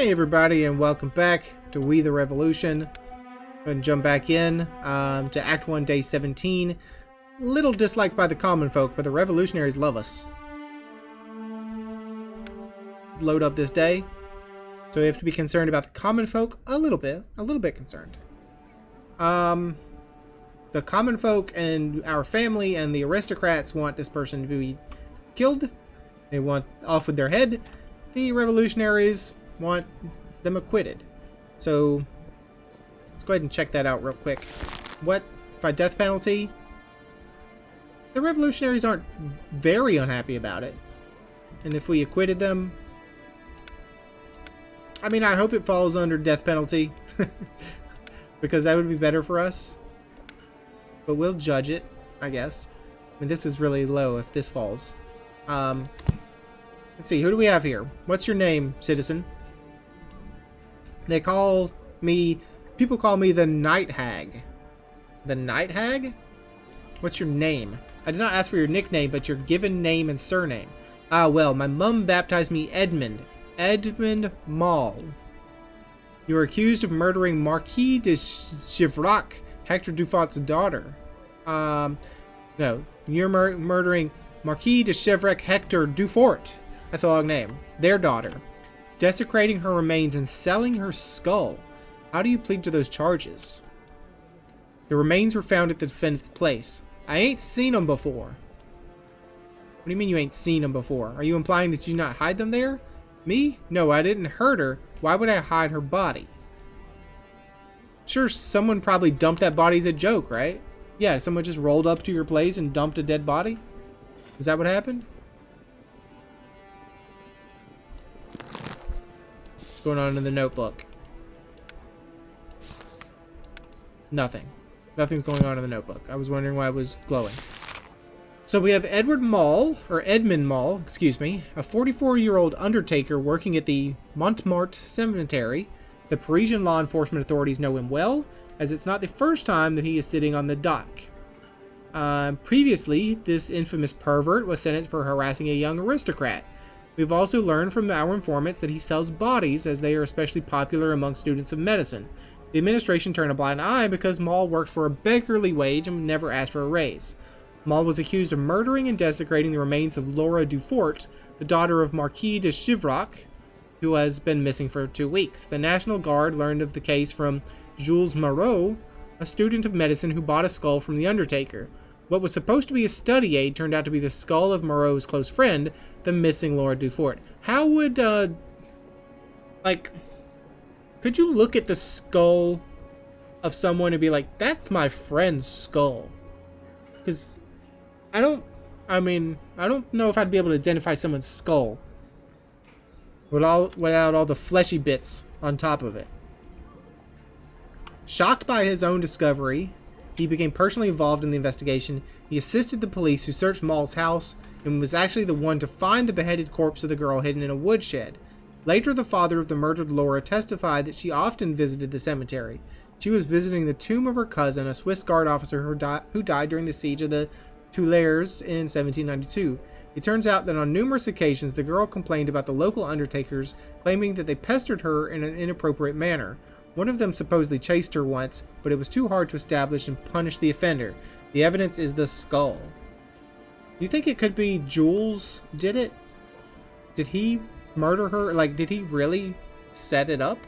Hey everybody, and welcome back to We the Revolution. I'm going to jump back in to Act 1, Day 17. Little disliked by the common folk, but the revolutionaries love us. Let's load up this day. So we have to be concerned about the common folk a little bit concerned. The common folk and our family and the aristocrats want this person to be killed. They want off with their head. The revolutionaries want them acquitted. So let's go ahead and check that out real quick. What if I death penalty? The revolutionaries aren't very unhappy about it. And if we acquitted them, I mean, I hope it falls under death penalty because that would be better for us. But we'll judge it, I guess. I mean, this is really low if this falls. Let's see, who do we have here? What's your name, citizen? People call me the Night Hag. The Night Hag? What's your name? I did not ask for your nickname, but your given name and surname. Ah, well, my mum baptized me Edmund. Edmund Mall. You are accused of murdering Marquis de Chivrac, Hector Dufault's daughter. No, you're murdering Marquis de Chivrac Hector Dufort. That's a long name. Their daughter. Desecrating her remains and selling her skull. How do you plead to those charges? The remains were found at the defendant's place. I ain't seen them before. What do you mean you ain't seen them before? Are you implying that you did not hide them there? Me? No, I didn't hurt her. Why would I hide her body? Sure, someone probably dumped that body as a joke, right? Yeah, someone just rolled up to your place and dumped a dead body? Is that what happened? What's going on in the notebook? Nothing. Nothing's going on in the notebook. I was wondering why it was glowing. So we have Edmund Mall, excuse me, a 44-year-old undertaker working at the Montmartre Cemetery. The Parisian law enforcement authorities know him well, as it's not the first time that he is sitting on the dock. Previously, this infamous pervert was sentenced for harassing a young aristocrat. We've also learned from our informants that he sells bodies, as they are especially popular among students of medicine. The administration turned a blind eye because Mall worked for a beggarly wage and never asked for a raise. Mall was accused of murdering and desecrating the remains of Laura Dufort, the daughter of Marquis de Chivrac, who has been missing for 2 weeks. The National Guard learned of the case from Jules Moreau, a student of medicine who bought a skull from the undertaker. What was supposed to be a study aid turned out to be the skull of Moreau's close friend, the missing Laura Dufort. How would, could you look at the skull of someone and be like, that's my friend's skull? Because I don't know if I'd be able to identify someone's skull without all the fleshy bits on top of it. Shocked by his own discovery, he became personally involved in the investigation. He assisted the police who searched Mall's house and was actually the one to find the beheaded corpse of the girl hidden in a woodshed. Later, the father of the murdered Laura testified that she often visited the cemetery. She was visiting the tomb of her cousin, a Swiss guard officer who died during the siege of the Tuileries in 1792. It turns out that on numerous occasions, the girl complained about the local undertakers, claiming that they pestered her in an inappropriate manner. One of them supposedly chased her once, but it was too hard to establish and punish the offender. The evidence is the skull. You think it could be Jules did it? Did he murder her? Like, did he really set it up?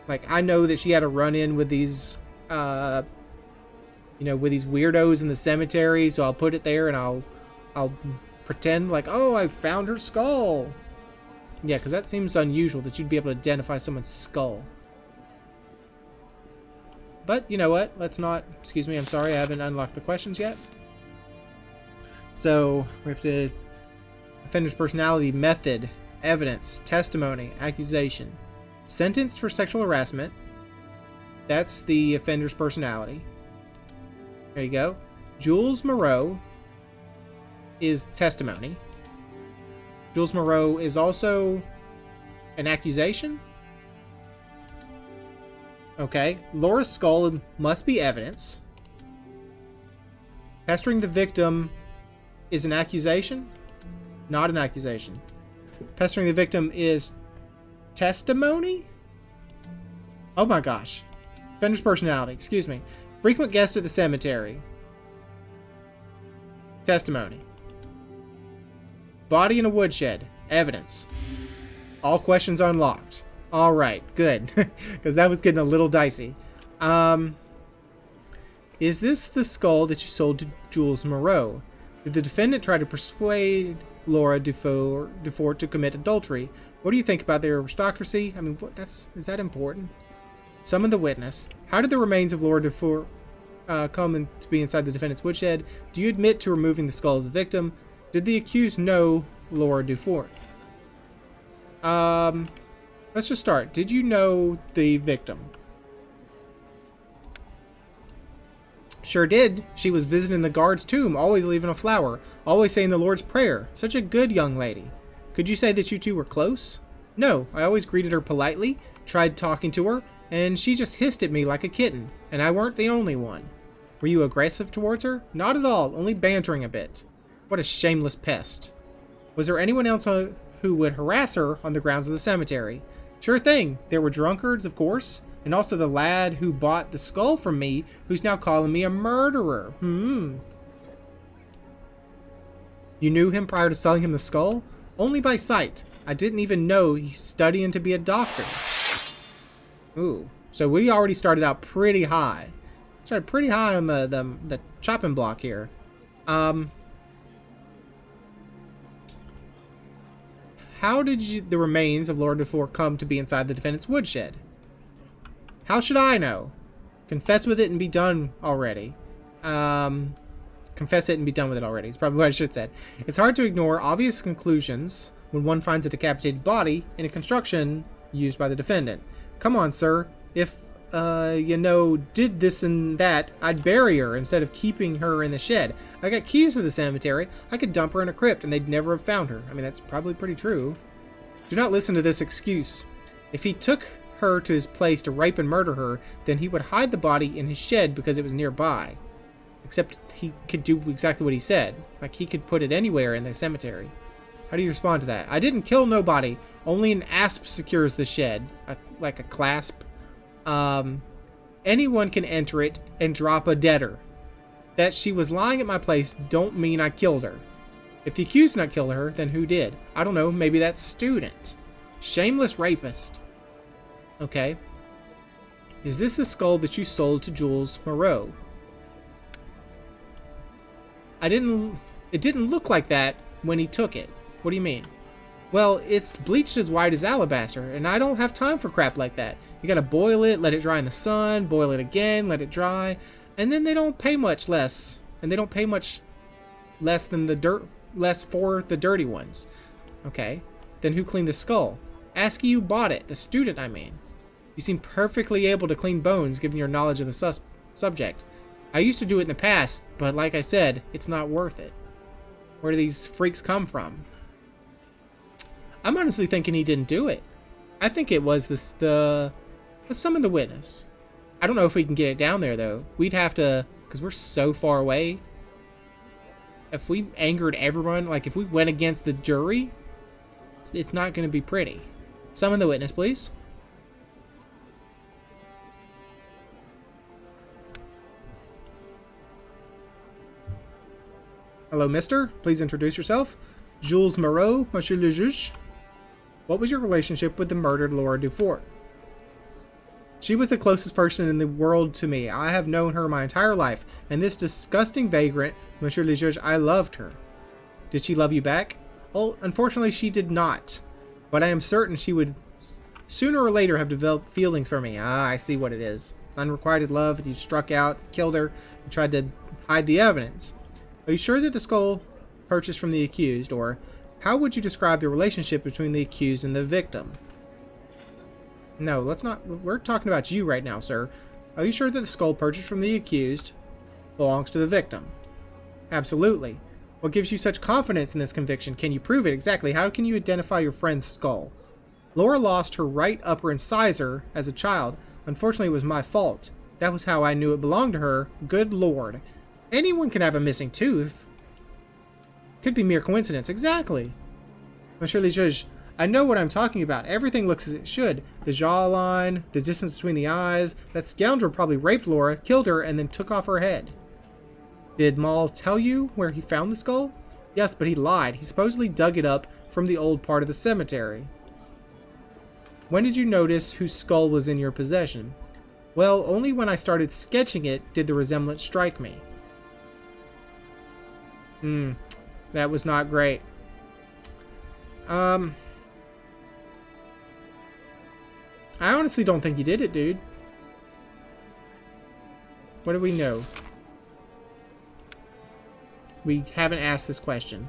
Like, I know that she had a run-in with these, with these weirdos in the cemetery, so I'll put it there and I'll pretend like, oh, I found her skull. Yeah, because that seems unusual that you'd be able to identify someone's skull. But, you know what? Let's not... Excuse me, I'm sorry, I haven't unlocked the questions yet. So, we have to... Offender's personality, method, evidence, testimony, accusation. Sentenced for sexual harassment. That's the offender's personality. There you go. Jules Moreau is testimony. Jules Moreau is also an accusation. Okay. Laura's skull must be evidence. Pestering the victim is an accusation. Not an accusation. Pestering the victim is Testimony? Oh my gosh. Offender's personality, excuse me. Frequent guest at the cemetery. Testimony. Body in a woodshed. Evidence. All questions unlocked. Alright, good. Because that was getting a little dicey. Is this the skull that you sold to Jules Moreau? Did the defendant try to persuade Laura Dufort to commit adultery? What do you think about their aristocracy? I mean, is that important? Summon the witness. How did the remains of Laura Dufort come to be inside the defendant's woodshed? Do you admit to removing the skull of the victim? Did the accused know Laura Dufort? Let's just start. Did you know the victim? Sure did. She was visiting the guard's tomb, always leaving a flower, always saying the Lord's Prayer. Such a good young lady. Could you say that you two were close? No, I always greeted her politely, tried talking to her, and she just hissed at me like a kitten, and I weren't the only one. Were you aggressive towards her? Not at all, only bantering a bit. What a shameless pest. Was there anyone else who would harass her on the grounds of the cemetery? Sure thing. There were drunkards, of course, and also the lad who bought the skull from me, who's now calling me a murderer. You knew him prior to selling him the skull? Only by sight. I didn't even know he's studying to be a doctor. Ooh. So we already started out pretty high. Started pretty high on the chopping block here. How did the remains of Lord Dufort come to be inside the defendant's woodshed? How should I know? Confess with it and be done already. Confess it and be done with it already is probably what I should have said. It's hard to ignore obvious conclusions when one finds a decapitated body in a construction used by the defendant. Come on, sir. If, did this and that, I'd bury her instead of keeping her in the shed. I got keys to the cemetery. I could dump her in a crypt and they'd never have found her. I mean, that's probably pretty true. Do not listen to this excuse. If he took her to his place to rape and murder her, then he would hide the body in his shed because it was nearby. Except he could do exactly what he said. Like, he could put it anywhere in the cemetery. How do you respond to that? I didn't kill nobody. Only an asp secures the shed. Like a clasp. Anyone can enter it and drop a deader. That she was lying at my place don't mean I killed her. If the accused did not kill her, then who did? I don't know. Maybe that student. Shameless rapist. Okay. Is this the skull that you sold to Jules Moreau? It didn't look like that when he took it. What do you mean? Well, it's bleached as white as alabaster, and I don't have time for crap like that. You gotta boil it, let it dry in the sun, boil it again, let it dry, and then they don't pay much less. And they don't pay much less than less for the dirty ones. Okay. Then who cleaned the skull? Ask you bought it. The student, I mean. You seem perfectly able to clean bones given your knowledge of the subject. I used to do it in the past, but like I said, it's not worth it. Where do these freaks come from? I'm honestly thinking he didn't do it. I think it was let's summon the witness. I don't know if we can get it down there though. We'd have to, because we're so far away. If we angered everyone, like if we went against the jury, it's not going to be pretty. Summon the witness, please. Hello, mister. Please introduce yourself. Jules Moreau, Monsieur le Juge. What was your relationship with the murdered Laura Dufort? She was the closest person in the world to me. I have known her my entire life, and this disgusting vagrant, Monsieur le Juge, I loved her. Did she love you back? Oh, unfortunately she did not. But I am certain she would sooner or later have developed feelings for me. Ah, I see what it is. It's unrequited love, and you struck out, killed her, and tried to hide the evidence. Are you sure that the skull purchased from the accused, or how would you describe the relationship between the accused and the victim? No, let's not. We're talking about you right now, sir. Are you sure that the skull purchased from the accused belongs to the victim? Absolutely. What gives you such confidence in this conviction? Can you prove it? Exactly. How can you identify your friend's skull? Laura lost her right upper incisor as a child. Unfortunately, it was my fault. That was how I knew it belonged to her. Good Lord. Anyone can have a missing tooth. Could be mere coincidence. Exactly. Monsieur le Juge, I know what I'm talking about. Everything looks as it should. The jawline, the distance between the eyes. That scoundrel probably raped Laura, killed her, and then took off her head. Did Maul tell you where he found the skull? Yes, but he lied. He supposedly dug it up from the old part of the cemetery. When did you notice whose skull was in your possession? Well, only when I started sketching it did the resemblance strike me. That was not great. I honestly don't think you did it, dude. What do we know? We haven't asked this question.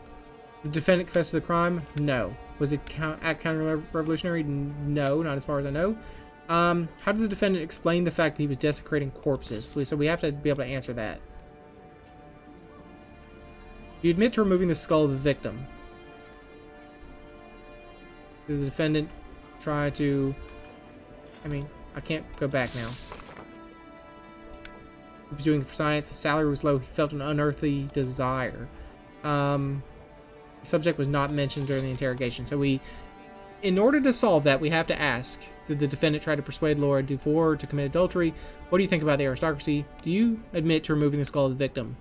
The defendant confessed to the crime? No. Was it counter-revolutionary? No, not as far as I know. How did the defendant explain the fact that he was desecrating corpses? So we have to be able to answer that. You admit to removing the skull of the victim. Did the defendant try to... I mean, I can't go back now. He was doing it for science. His salary was low. He felt an unearthly desire. The subject was not mentioned during the interrogation. So in order to solve that, we have to ask, did the defendant try to persuade Laura Dufour to commit adultery? What do you think about the aristocracy? Do you admit to removing the skull of the victim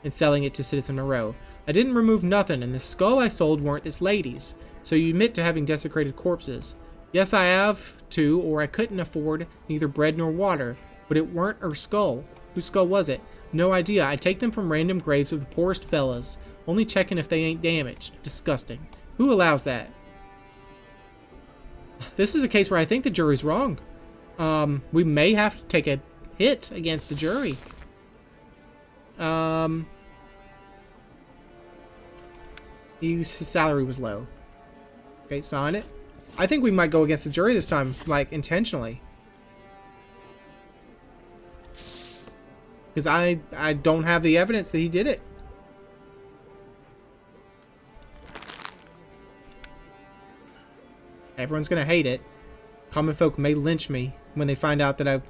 and selling it to Citizen Moreau? I didn't remove nothing, and the skull I sold weren't this lady's. So you admit to having desecrated corpses. Yes, I have to, or I couldn't afford neither bread nor water. But it weren't her skull. Whose skull was it? No idea. I take them from random graves of the poorest fellas. Only checking if they ain't damaged. Disgusting. Who allows that? This is a case where I think the jury's wrong. We may have to take a hit against the jury. His salary was low. Okay, sign it. I think we might go against the jury this time, like, intentionally. Because I don't have the evidence that he did it. Everyone's going to hate it. Common folk may lynch me when they find out that I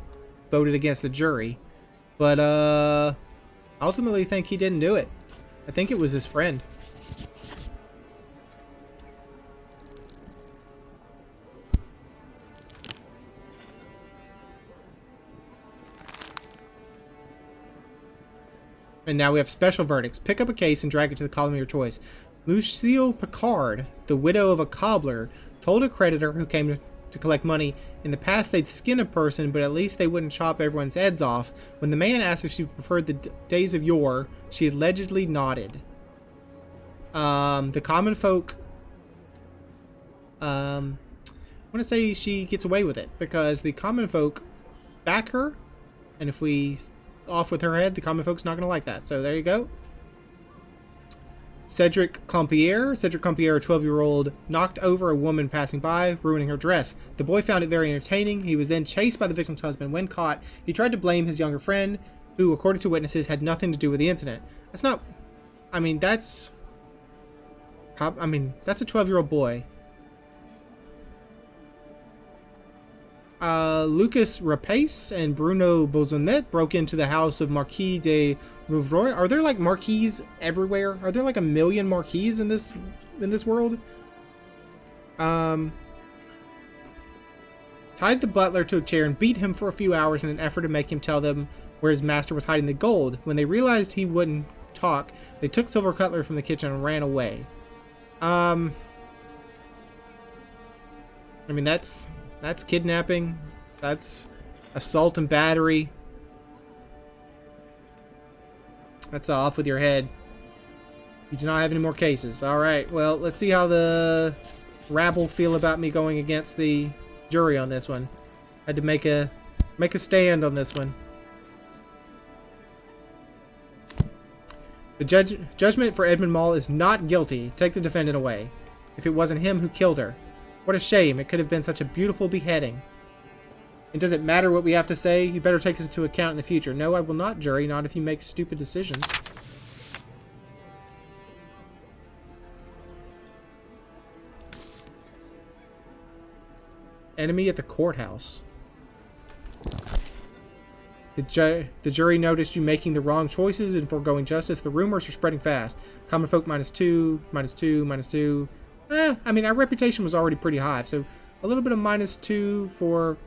voted against the jury. But, ultimately think he didn't do it. I think it was his friend. And now we have special verdicts. Pick up a case and drag it to the column of your choice. Lucille Picard, the widow of a cobbler, told a creditor who came to collect money in the past they'd skin a person, but at least they wouldn't chop everyone's heads off. When the man asked if she preferred the days of yore, she allegedly nodded. The common folk... I want to say she gets away with it, because the common folk back her, and if we... off with her head, the common folks not going to like that. So there you go. Cedric Compiere. Cedric Compiere, a 12-year-old, knocked over a woman passing by, ruining her dress. The boy found it very entertaining. He was then chased by the victim's husband. When caught, he tried to blame his younger friend, who, according to witnesses, had nothing to do with the incident. That's not... I mean, that's... that's a 12-year-old boy. Lucas Rapace and Bruno Bozonnet broke into the house of Marquis de Rouvroy. Are there like marquis everywhere? Are there like a million marquis in this world? Tied the butler to a chair and beat him for a few hours in an effort to make him tell them where his master was hiding the gold. When they realized he wouldn't talk, they took silver cutlery from the kitchen and ran away. I mean, that's kidnapping. That's assault and battery. That's off with your head. You do not have any more cases. Alright, well, let's see how the rabble feel about me going against the jury on this one. I had to make a stand on this one. The judgment for Edmund Maul is not guilty. Take the defendant away. If it wasn't him who killed her. What a shame. It could have been such a beautiful beheading. It doesn't matter what we have to say. You better take this into account in the future. No, I will not, jury. Not if you make stupid decisions. Enemy at the courthouse. The jury noticed you making the wrong choices and foregoing justice. The rumors are spreading fast. Common folk -2, -2, -2. I mean, our reputation was already pretty high, so a little bit of -2 for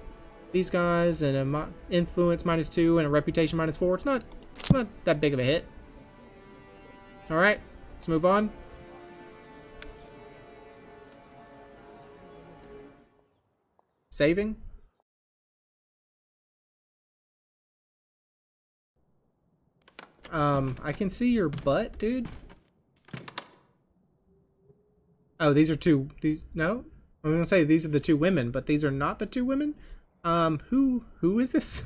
these guys, and a influence -2, and a reputation -4. It's not that big of a hit. All right, let's move on. Saving. I can see your butt, dude. Oh, these are two. No, I'm gonna say these are the two women, but these are not the two women. Who is this?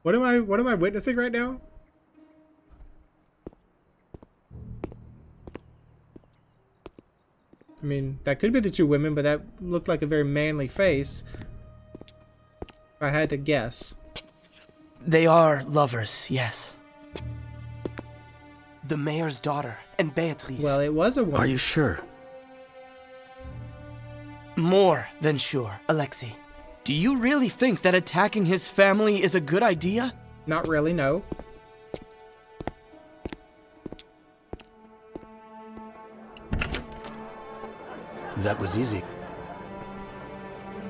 What am I witnessing right now? I mean, that could be the two women, but that looked like a very manly face. If I had to guess. They are lovers, yes. The mayor's daughter and Beatrice. Well, it was a woman. Are you sure? More than sure, Alexei. Do you really think that attacking his family is a good idea? Not really, no. That was easy.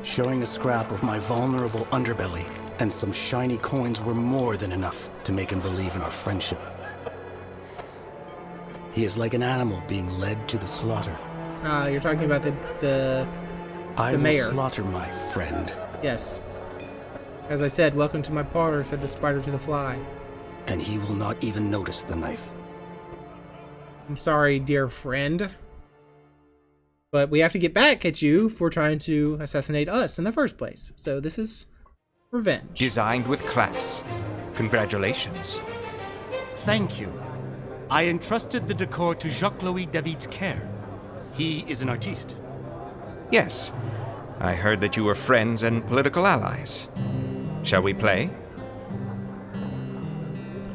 Showing a scrap of my vulnerable underbelly and some shiny coins were more than enough to make him believe in our friendship. He is like an animal being led to the slaughter. You're talking about the mayor. I will slaughter my friend. Yes. As I said, welcome to my parlor, said the spider to the fly. And he will not even notice the knife. I'm sorry, dear friend. But we have to get back at you for trying to assassinate us in the first place. So this is revenge. Designed with class. Congratulations. Thank you. I entrusted the decor to Jacques-Louis David's care. He is an artiste. Yes. I heard that you were friends and political allies. Shall we play?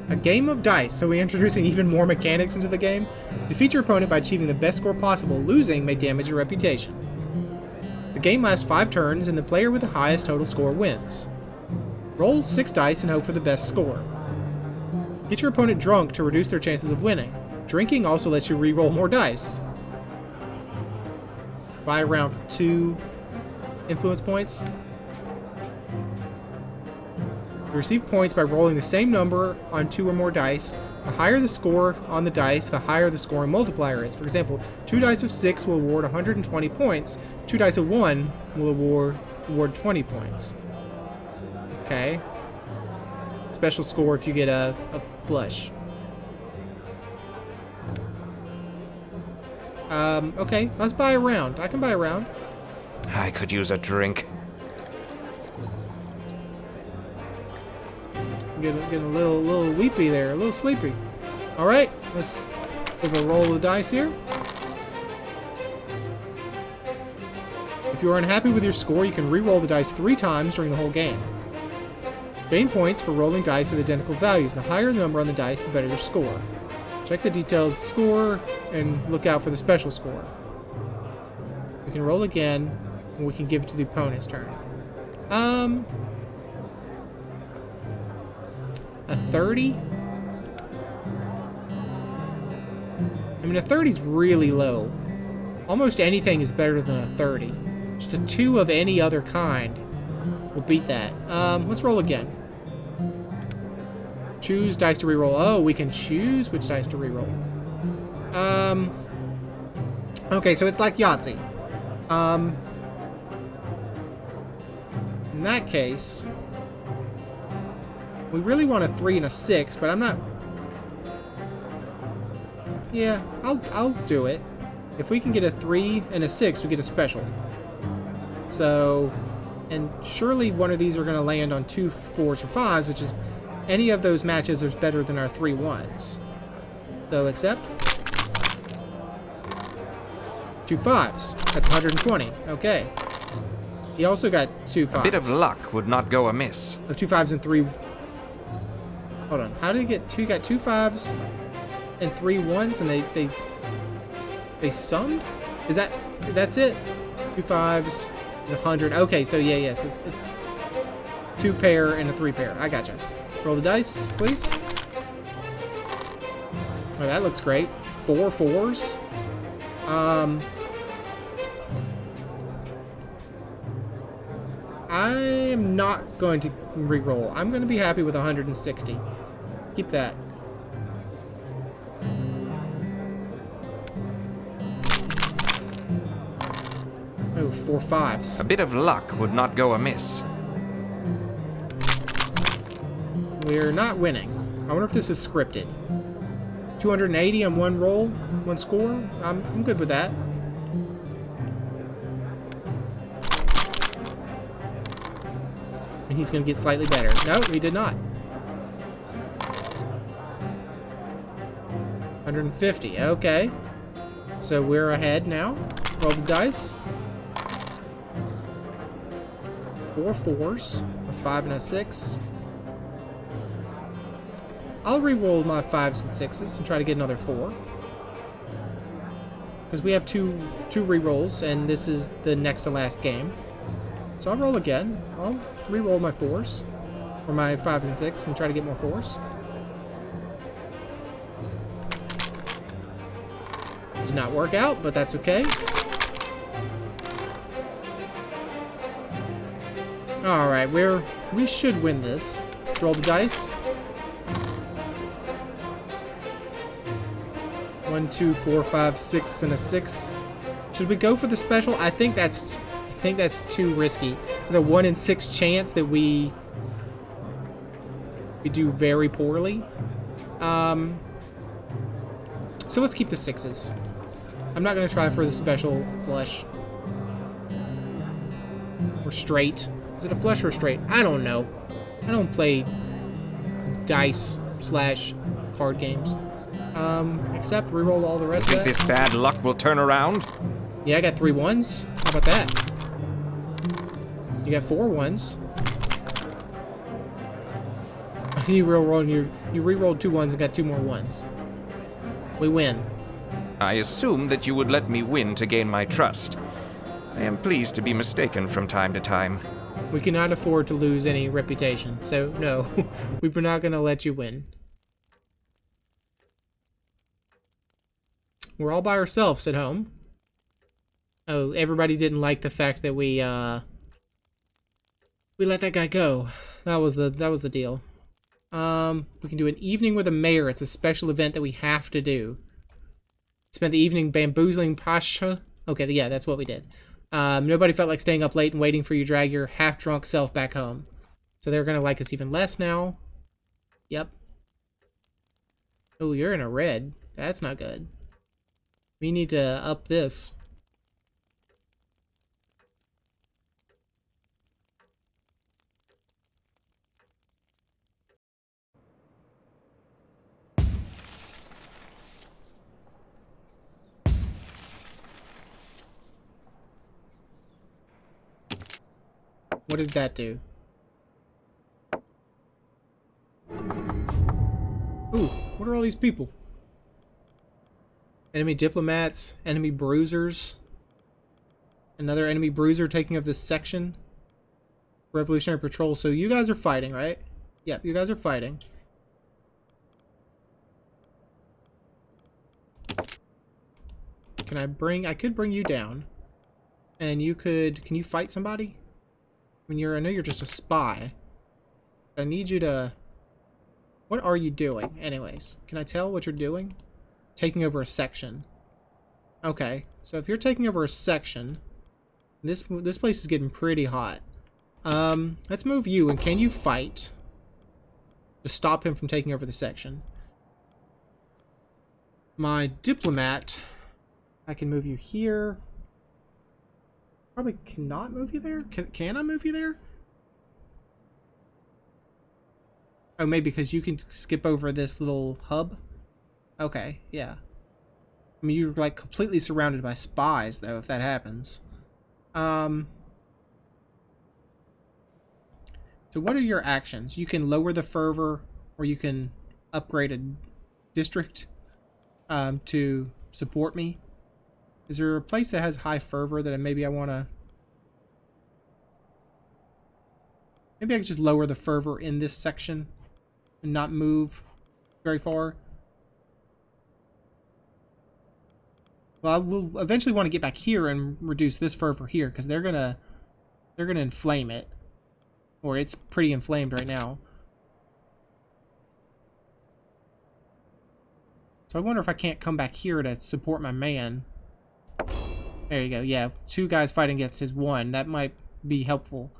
A game of dice, so we're introducing even more mechanics into the game. Defeat your opponent by achieving the best score possible. Losing may damage your reputation. The game lasts 5 turns, and the player with the highest total score wins. Roll 6 dice and hope for the best score. Get your opponent drunk to reduce their chances of winning. Drinking also lets you re-roll more dice. Buy around 2 influence points. You receive points by rolling the same number on 2 or more dice. The higher the score on the dice, the higher the scoring multiplier is. For example, 2 dice of 6 will award 120 points. 2 dice of 1 will award 20 points. Okay. Special score if you get a flush. Okay, let's buy a round. I can buy a round. I could use a drink. Getting a little weepy there, a little sleepy. All right, let's give a roll of the dice here. If you are unhappy with your score, you can re-roll the dice 3 times during the whole game. Gain points for rolling dice with identical values. The higher the number on the dice, the better your score. Check the detailed score and look out for the special score. We can roll again, and we can give it to the opponent's turn. A 30? I mean, a 30 is really low. Almost anything is better than a 30. Just a 2 of any other kind will beat that. Let's roll again. Choose dice to reroll. Oh, we can choose which dice to reroll. Okay, so it's like Yahtzee. In that case, we really want a 3 and a 6, but I'm not... Yeah, I'll do it. If we can get a 3 and a 6, we get a special. So, and surely one of these are going to land on 2 4s or 5s, which is any of those matches is better than our 3 1s. So accept. 2 5s. That's 120. Okay. He also got 2 5s. A bit of luck would not go amiss. Oh, 2 5s and 3. Hold on. How did he get 2? Got 2 5s and 3 1s, and they summed? That's it? 2 5s is 100. Okay, so yeah, yes, it's 2 pair and a 3 pair. I gotcha. Roll the dice, please. Oh, that looks great. 4 4s. I am not going to re-roll. I'm going to be happy with 160. Keep that. Oh, 4 5s. A bit of luck would not go amiss. We're not winning. I wonder if this is scripted. 280 on one roll, one score. I'm good with that. And he's going to get slightly better. No, he did not. 150. Okay. So we're ahead now. Roll the dice. 4 4s. A 5 and a 6. I'll re-roll my 5s and 6s and try to get another 4. Because we have two re-rolls, and this is the next to last game. So I'll roll again. I'll re-roll my 4s. Or my 5s and 6s and try to get more 4s. Did not work out, but that's okay. Alright, we should win this. Roll the dice. 1, 2, 4, 5, 6, and a 6. Should we go for the special? I think that's too risky. There's a 1 in 6 chance that we do very poorly. So let's keep the 6s. I'm not gonna try for the special flush. Or straight. Is it a flush or straight? I don't know. I don't play dice / card games. Except reroll all the rest of Think that. this bad luck will turn around? Yeah, I got 3 1s. How about that? You got 4 1s. You rerolled 2 1s and got 2 more 1s. We win. I assumed that you would let me win to gain my trust. I am pleased to be mistaken from time to time. We cannot afford to lose any reputation, so no, we're not going to let you win. We're all by ourselves at home. Oh, everybody didn't like the fact that we let that guy go. That was the deal. We can do an evening with a mayor. It's a special event that we have to do. Spent the evening bamboozling Pasha. Okay, yeah, that's what we did. Nobody felt like staying up late and waiting for you to drag your half-drunk self back home. So they're gonna like us even less now. Yep. Oh, you're in a red. That's not good. We need to up this. What did that do? Ooh, what are all these people? Enemy diplomats, enemy bruisers. Another enemy bruiser taking of this section. Revolutionary Patrol. So you guys are fighting, right? Yep, you guys are fighting. I could bring you down. And you could, can you fight somebody? I mean, I know you're just a spy. But I need you to, what are you doing anyways? Can I tell what you're doing? Taking over a section. Okay, so if you're taking over a section, this place is getting pretty hot. Let's move you, and can you fight to stop him from taking over the section? My diplomat, I can move you here. Probably cannot move you there. Can I move you there? Oh, maybe because you can skip over this little hub. Okay, yeah. I mean, you're like completely surrounded by spies, though, if that happens. So what are your actions? You can lower the fervor, or you can upgrade a district to support me. Is there a place that has high fervor that maybe I want to... Maybe I could just lower the fervor in this section and not move very far. Well, I will eventually want to get back here and reduce this fervor here, because they're gonna inflame it. Or it's pretty inflamed right now. So I wonder if I can't come back here to support my man. There you go. Yeah, 2 guys fighting against his 1. That might be helpful.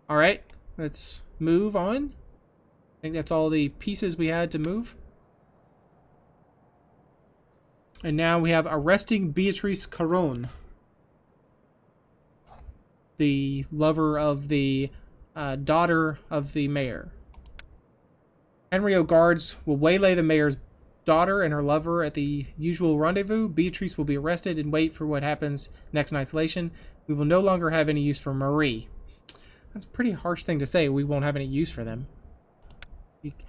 Alright, let's move on. I think that's all the pieces we had to move. And now we have arresting Beatrice Caron, the lover of the daughter of the mayor. Henrio guards will waylay the mayor's daughter and her lover at the usual rendezvous. Beatrice will be arrested and wait for what happens next in isolation. We will no longer have any use for Marie. That's a pretty harsh thing to say. We won't have any use for them.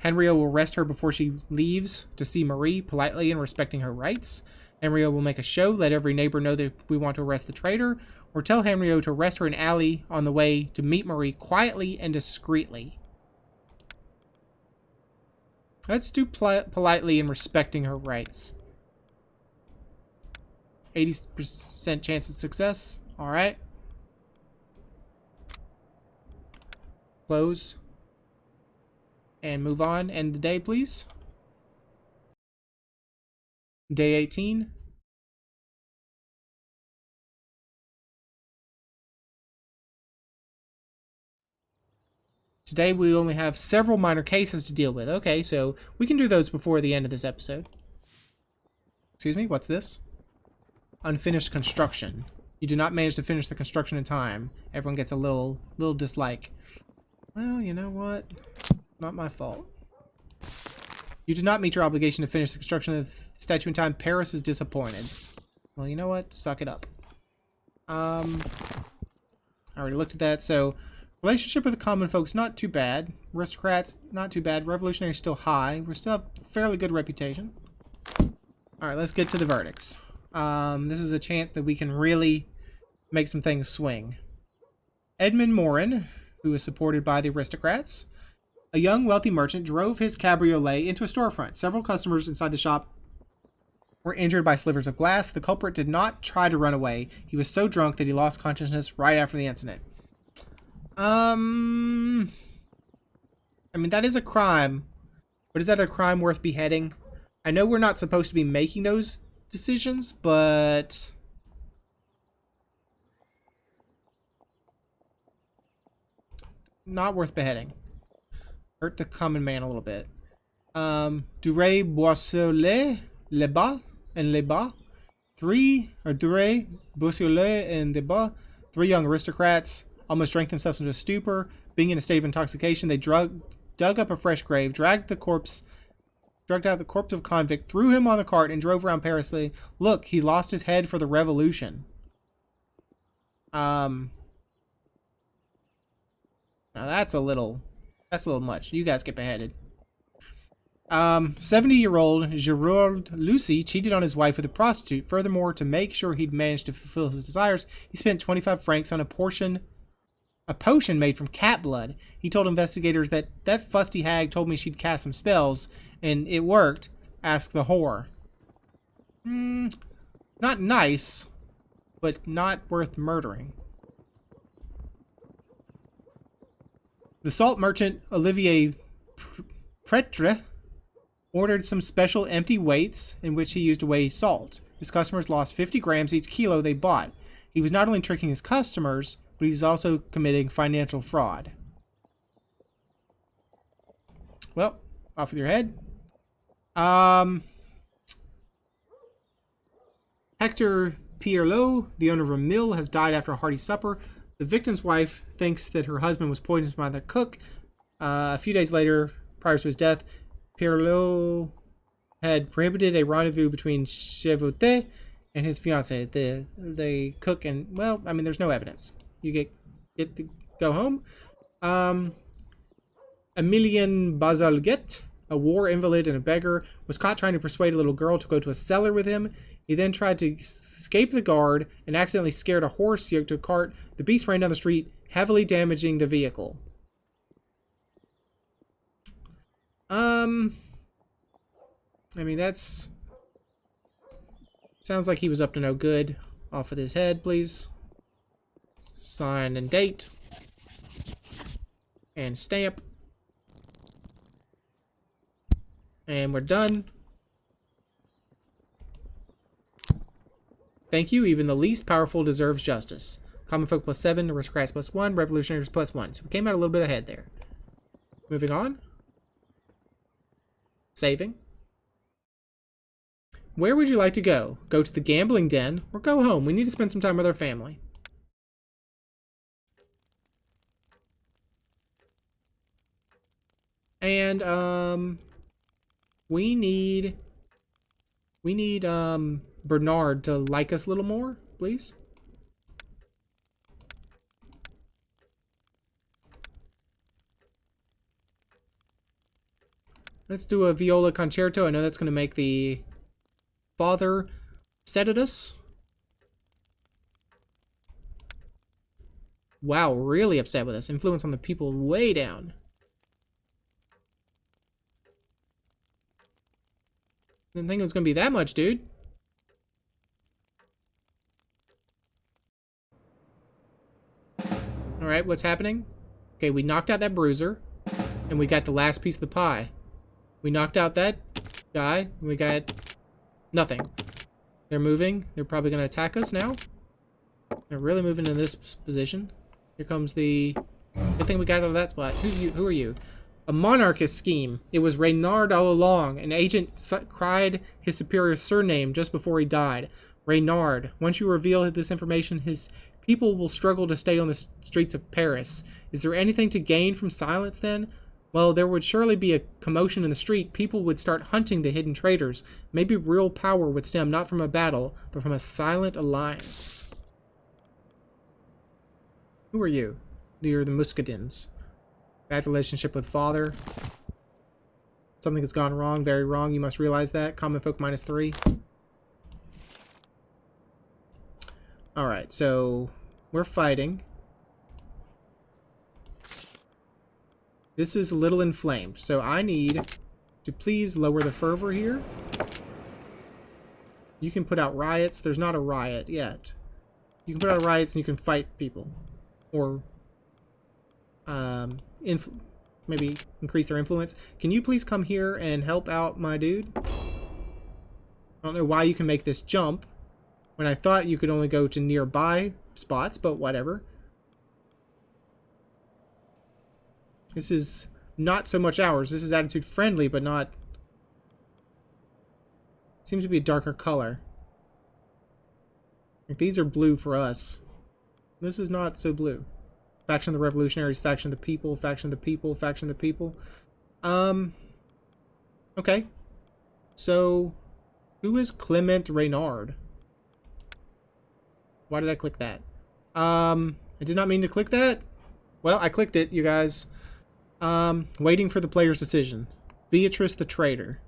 Henrio will arrest her before she leaves to see Marie, politely and respecting her rights. Henrio will make a show, let every neighbor know that we want to arrest the traitor, or tell Henrio to arrest her in an alley on the way to meet Marie quietly and discreetly. Let's do politely and respecting her rights. 80% chance of success. Alright. Close. And move on. End the day, please. Day 18. Today we only have several minor cases to deal with. Okay, so we can do those before the end of this episode. Excuse me, what's this? Unfinished construction. You do not manage to finish the construction in time. Everyone gets a little dislike. Well, you know what? Not my fault. You did not meet your obligation to finish the construction of the statue in time. Paris is disappointed. Well, you know what? Suck it up. I already looked at that, so relationship with the common folks, not too bad. Aristocrats, not too bad. Revolutionary, still high. We still have a fairly good reputation. Alright, let's get to the verdicts. This is a chance that we can really make some things swing. Edmund Morin, who is supported by the aristocrats, a young wealthy merchant, drove his cabriolet into a storefront. Several customers inside the shop were injured by slivers of glass. The culprit did not try to run away. He was so drunk that he lost consciousness right after the incident. I mean, that is a crime, but is that a crime worth beheading? I know we're not supposed to be making those decisions, but not worth beheading. Hurt the common man a little bit. Duré, Boissolet, Lebas, and Lebas. Duré, Boissolet, and Lebas. 3 young aristocrats almost drank themselves into a stupor. Being in a state of intoxication, they dug up a fresh grave, dragged out the corpse of a convict, threw him on the cart, and drove around Paris saying, "Look, he lost his head for the revolution." Now that's a little much. You guys get beheaded. 70-year-old Gerard Lucy cheated on his wife with a prostitute. Furthermore, to make sure he'd managed to fulfill his desires, he spent 25 francs on a potion made from cat blood. He told investigators that fusty hag told me she'd cast some spells, and it worked. Ask the whore. Not nice, but not worth murdering. The salt merchant Olivier Pretre ordered some special empty weights in which he used to weigh salt. His customers lost 50 grams each kilo they bought. He was not only tricking his customers, but he's also committing financial fraud. Well, off with your head. Hector Pierlot, the owner of a mill, has died after a hearty supper. The victim's wife thinks that her husband was poisoned by the cook. A few days later, prior to his death, Pierlot had prohibited a rendezvous between Chevauté and his fiancée. The cook and, well, I mean, there's no evidence. You get to go home. Emilien Bazalgette, a war invalid and a beggar, was caught trying to persuade a little girl to go to a cellar with him. He then tried to escape the guard and accidentally scared a horse yoked to a cart. The beast ran down the street, heavily damaging the vehicle. I mean, that's Sounds like he was up to no good. Off with his head, please. Sign and date. And stamp. And we're done. Thank you. Even the least powerful deserves justice. Common folk +7, aristocrats +1, revolutionaries +1. So we came out a little bit ahead there. Moving on. Saving. Where would you like to go? Go to the gambling den or go home? We need to spend some time with our family. And, we need Bernard to like us a little more, please. Let's do a viola concerto. I know that's going to make the father upset at us. Wow, really upset with us. Influence on the people way down. Didn't think it was going to be that much, dude. Alright, what's happening? Okay, we knocked out that bruiser. And we got the last piece of the pie. We knocked out that guy. And we got nothing. They're moving. They're probably going to attack us now. They're really moving in this position. Here comes the... Good thing we got out of that spot. Who are you? A monarchist scheme. It was Reynard all along. An agent cried his superior's surname just before he died. Reynard. Once you reveal this information, his people will struggle to stay on the streets of Paris. Is there anything to gain from silence then? Well, there would surely be a commotion in the street. People would start hunting the hidden traitors. Maybe real power would stem not from a battle, but from a silent alliance. Who are you? You're the Muscadins. Bad relationship with father. Something has gone wrong, very wrong. You must realize that. Common folk -3. Alright, so we're fighting. This is a little inflamed, so I need to please lower the fervor here. You can put out riots. There's not a riot yet. You can put out riots and you can fight people. Or maybe increase their influence. Can you please come here and help out my dude? I don't know why you can make this jump when I thought you could only go to nearby spots, but whatever. This is not so much ours. This is attitude friendly, but not... Seems to be a darker color. Like these are blue for us. This is not so blue. Faction of the revolutionaries, faction of the people, faction of the people, faction of the people. Okay. So, who is Clement Reynard? Why did I click that? I did not mean to click that. Well, I clicked it, you guys. Waiting for the player's decision. Beatrice the traitor.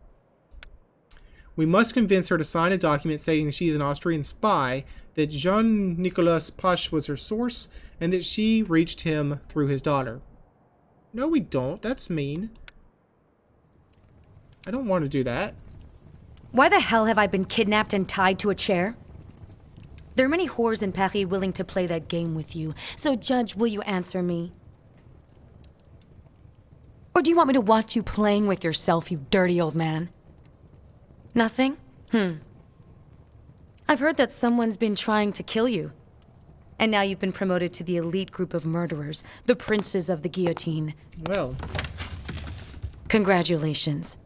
We must convince her to sign a document stating that she is an Austrian spy, that Jean-Nicolas Pache was her source, and that she reached him through his daughter. No, we don't. That's mean. I don't want to do that. Why the hell have I been kidnapped and tied to a chair? There are many whores in Paris willing to play that game with you, so Judge, will you answer me? Or do you want me to watch you playing with yourself, you dirty old man? Nothing? I've heard that someone's been trying to kill you. And now you've been promoted to the elite group of murderers, the princes of the guillotine. Well. Congratulations.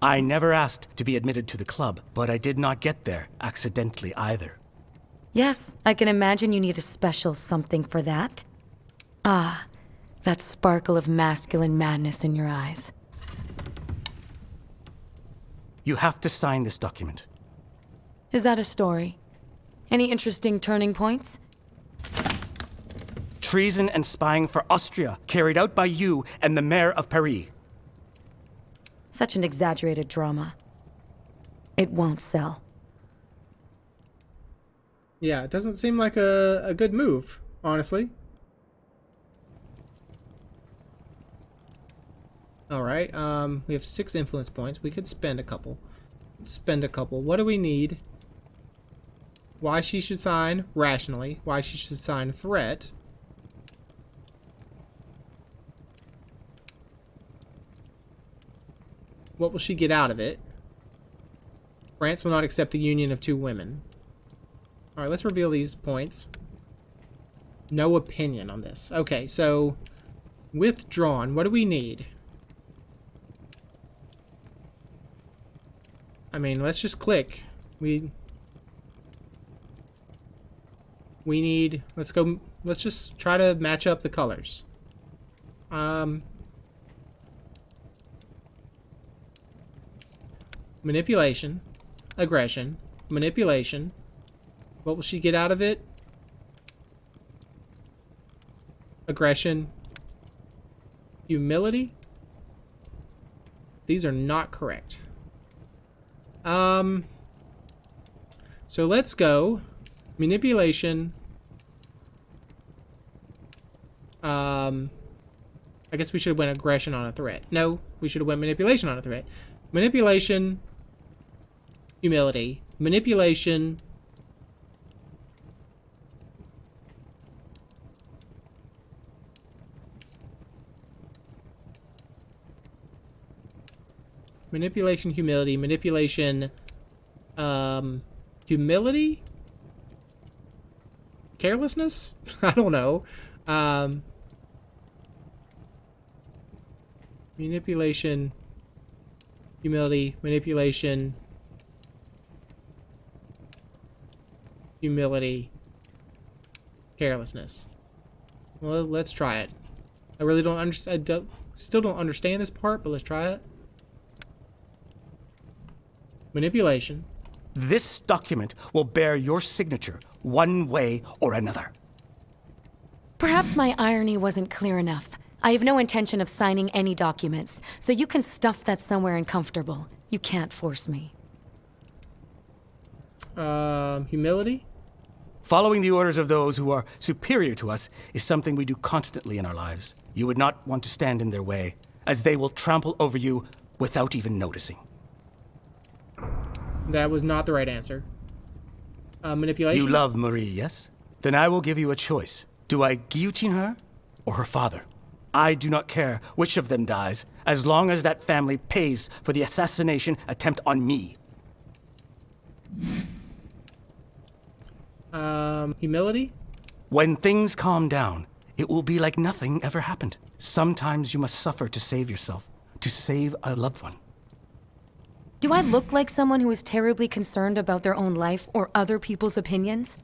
I never asked to be admitted to the club, but I did not get there accidentally either. Yes, I can imagine you need a special something for that. Ah, that sparkle of masculine madness in your eyes. You have to sign this document. Is that a story? Any interesting turning points? Treason and spying for Austria, carried out by you and the mayor of Paris. Such an exaggerated drama. It won't sell. Yeah, it doesn't seem like a good move, honestly. Alright, we have 6 influence points. We could spend a couple. What do we need why she should sign rationally, why she should sign threat. What will she get out of it? France will not accept the union of two women. Alright, let's reveal these points. No opinion on this. Okay, so withdrawn. What do we need? I mean, let's just click. We need, let's just try to match up the colors. Manipulation, aggression, manipulation. What will she get out of it? Aggression, humility. These are not correct. So let's go manipulation. I guess we should have went aggression on a threat. No, we should have went manipulation on a threat. Manipulation, humility, manipulation. Manipulation, humility, manipulation, humility? Carelessness? I don't know. Manipulation, humility, manipulation, humility, carelessness. Well, let's try it. I really don't understand. Still don't understand this part, but let's try it. Manipulation. This document will bear your signature one way or another. Perhaps my irony wasn't clear enough. I have no intention of signing any documents, so you can stuff that somewhere uncomfortable. You can't force me. Humility? Following the orders of those who are superior to us is something we do constantly in our lives. You would not want to stand in their way, as they will trample over you without even noticing. That was not the right answer. Manipulation? You love Marie, yes? Then I will give you a choice. Do I guillotine her or her father? I do not care which of them dies, as long as that family pays for the assassination attempt on me. Humility? When things calm down, it will be like nothing ever happened. Sometimes you must suffer to save yourself, to save a loved one. Do I look like someone who is terribly concerned about their own life or other people's opinions?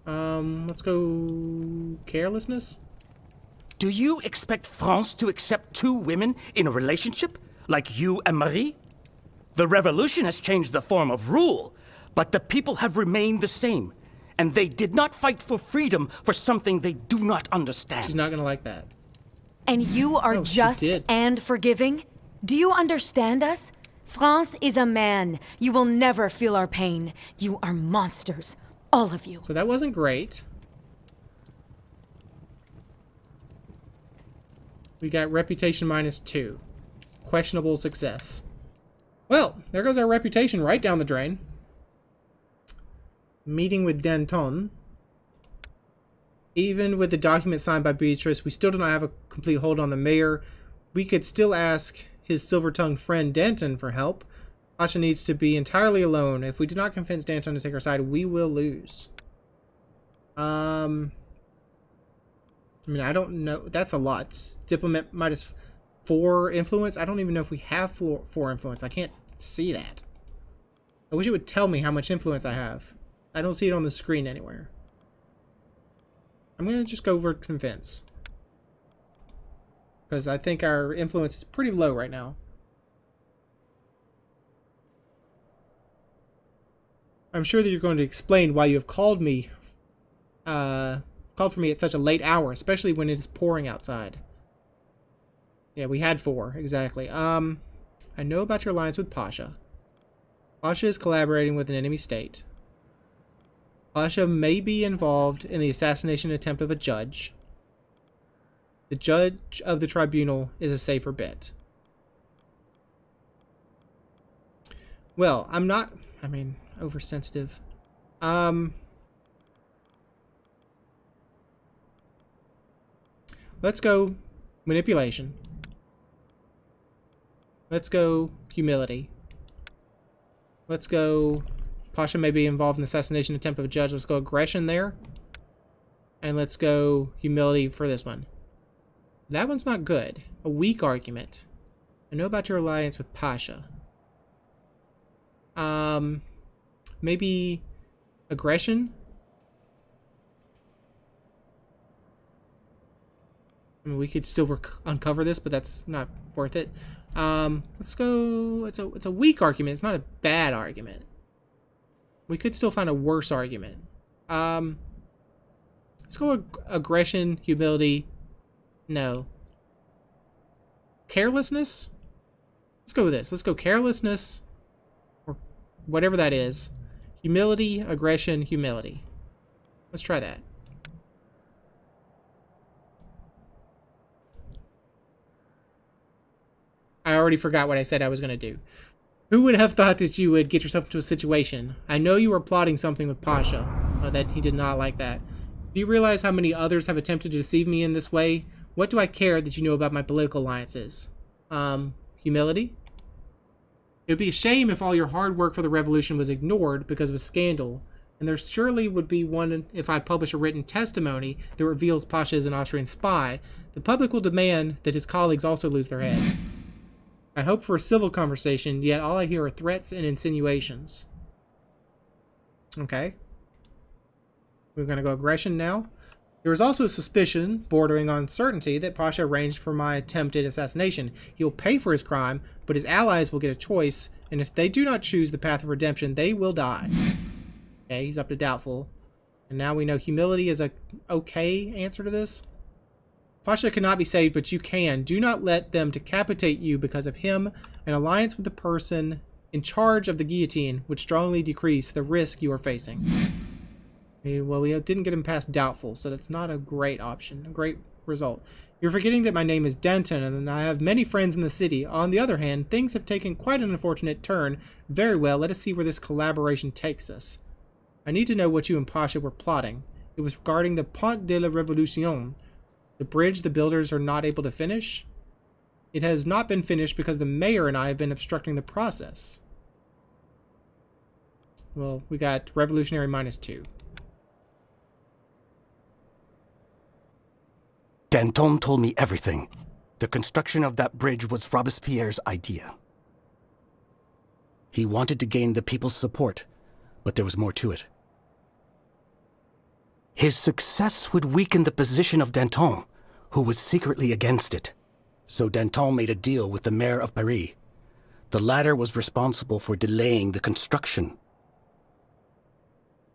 Let's go carelessness? Do you expect France to accept two women in a relationship, like you and Marie? The revolution has changed the form of rule, but the people have remained the same, and they did not fight for freedom for something they do not understand. She's not gonna like that. And you are Oh, she just did. and forgiving? Do you understand us? France is a man. You will never feel our pain. You are monsters. All of you. So that wasn't great. We got reputation -2. Questionable success. Well, there goes our reputation right down the drain. Meeting with Danton. Even with the document signed by Beatrice, we still do not have a complete hold on the mayor. We could still ask his silver-tongued friend Danton for help. Asha needs to be entirely alone. If we do not convince Danton to take our side, we will lose. I mean, I don't know. That's a lot. It's diplomat -4 influence. I don't even know if we have four influence. I can't see that. I wish it would tell me how much influence I have. I don't see it on the screen anywhere. I'm going to just go over convince. Because I think our influence is pretty low right now. I'm sure that you're going to explain why you have called me, called for me at such a late hour, especially when it is pouring outside. Yeah, we had 4, exactly. I know about your alliance with Pasha. Pasha is collaborating with an enemy state. Pasha may be involved in the assassination attempt of a judge. The judge of the tribunal is a safer bet. Well, I'm not I mean, oversensitive. Let's go manipulation. Let's go humility. Let's go... Pasha may be involved in the assassination attempt of a judge. Let's go aggression there. And let's go humility for this one. That one's not good. A weak argument. I know about your alliance with Pasha. Maybe aggression? I mean, we could still uncover this, but that's not worth it. Let's go... It's a weak argument. It's not a bad argument. We could still find a worse argument. Let's go aggression, humility. No. Carelessness? Let's go with this. Let's go carelessness, or whatever that is. Humility, aggression, humility. Let's try that. I already forgot what I said I was going to do. Who would have thought that you would get yourself into a situation? I know you were plotting something with Pasha. That he did not like that. Do you realize how many others have attempted to deceive me in this way? What do I care that you know about my political alliances? Humility? It would be a shame if all your hard work for the revolution was ignored because of a scandal. And there surely would be one if I publish a written testimony that reveals Pasha is an Austrian spy. The public will demand that his colleagues also lose their head. I hope for a civil conversation, yet all I hear are threats and insinuations. Okay. We're going to go aggression now. There is also a suspicion, bordering on certainty, that Pasha arranged for my attempted assassination. He'll pay for his crime, but his allies will get a choice, and if they do not choose the path of redemption, they will die. Okay, he's up to doubtful. And now we know humility is a okay answer to this. Pasha cannot be saved, but you can. Do not let them decapitate you because of him. An alliance with the person in charge of the guillotine would strongly decrease the risk you are facing. Okay, well, we didn't get him past doubtful, so that's not a great option, a great result. You're forgetting that my name is Denton, and I have many friends in the city. On the other hand, things have taken quite an unfortunate turn. Very well, let us see where this collaboration takes us. I need to know what you and Pasha were plotting. It was regarding the Pont de la Revolution. The bridge the builders are not able to finish? It has not been finished because the mayor and I have been obstructing the process. Well, we got Revolutionary -2. Danton told me everything. The construction of that bridge was Robespierre's idea. He wanted to gain the people's support, but there was more to it. His success would weaken the position of Danton, who was secretly against it. So Danton made a deal with the mayor of Paris. The latter was responsible for delaying the construction.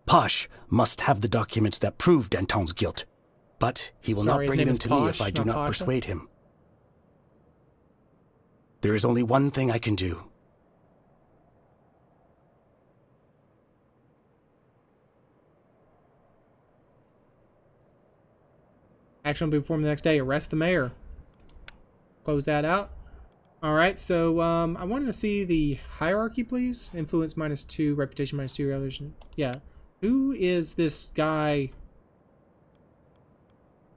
Posh must have the documents that prove Danton's guilt, but he will not bring them to me if I do not persuade him. There is only one thing I can do. Action will be performed the next day. Arrest the mayor. Close that out. Alright, so I wanted to see the hierarchy, please. Influence -2, reputation -2, revolution. Yeah. Who is this guy?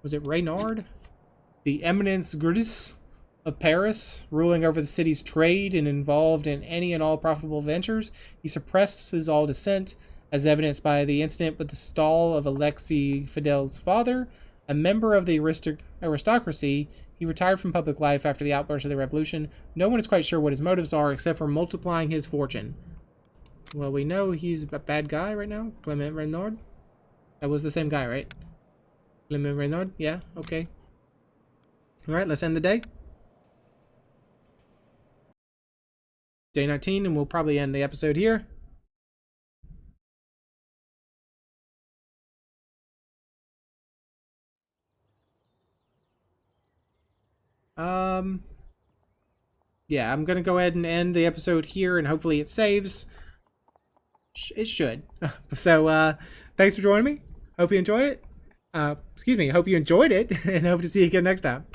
Was it Reynard? The eminence gris of Paris, ruling over the city's trade and involved in any and all profitable ventures. He suppresses all dissent, as evidenced by the incident with the stall of Alexis Fidel's father. A member of the aristocracy, he retired from public life after the outburst of the revolution. No one is quite sure what his motives are, except for multiplying his fortune. Well, we know he's a bad guy right now. Clement Reynard? That was the same guy, right? Clement Reynard? Yeah, okay. Alright, let's end the day. Day 19, and we'll probably end the episode here. Yeah, I'm gonna go ahead and end the episode here, and hopefully it saves. It should. So, thanks for joining me. Hope you enjoyed it. Hope you enjoyed it, and hope to see you again next time.